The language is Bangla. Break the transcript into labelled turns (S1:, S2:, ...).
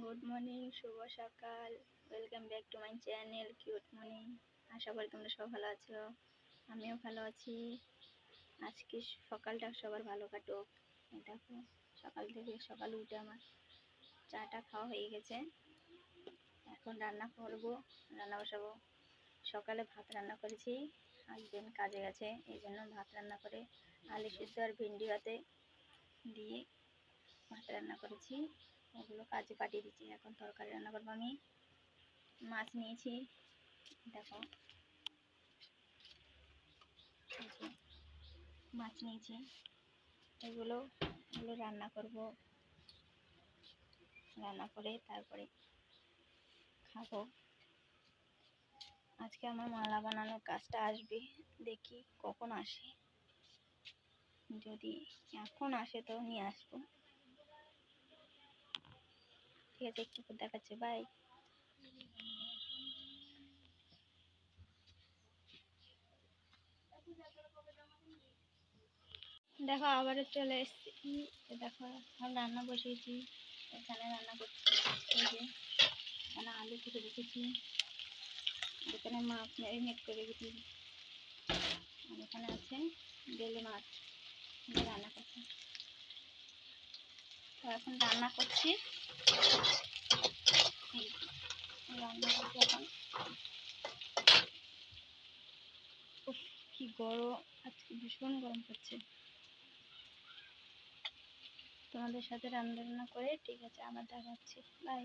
S1: গুড মর্নিং, শুভ সকাল। Welcome back to my channel cute morning. আশা করি তোমরা সব ভালো আছো, আমিও ভালো আছি। আজকে সকালটা সবার ভালো কাটুক। দেখো সকালে উঠে আমার চাটা খাওয়া হয়ে গেছে। এখন রান্না করব, রান্না বসাবো। সকালে ভাত রান্না করেছি, হাজবেন্ড কাজে গেছে, এই জন্য ভাত রান্না করে আলু সিদ্ধ আর ভিন্ডি ভাতে দিয়ে ভাত রান্না করেছি। ওগুলো কাজে পাঠিয়ে দিচ্ছি। এখন তরকারি রান্না করবো। আমি মাছ নিয়েছি, দেখো মাছ নিয়েছি, এগুলো রান্না করব। রান্না করে তারপরে খাবো। আজকে আমার মালা বানানোর কাজটা আসবে, দেখি কখন আসে। যদি এখন আসে তো নিয়ে আসবো। ঠিক আছে, একটু দেখাচ্ছে। বাই। দেখো আবার চলে এসেছি। দেখো এখন রান্না বসিয়েছি, এখানে রান্না করছি। এই যে এখানে আলু কেটে রেখেছি, এখানে মাছ ম্যারিনেট করে রেখেছি, আর এখানে আছে বেলে মাছ রান্না করছি। তো এখন রান্না করছি এখন। কি গরম আজকে, ভীষণ গরম পড়ছে। তোমাদের সাথে রান্না করে ঠিক আছে, আবার দেখা হচ্ছে। বাই।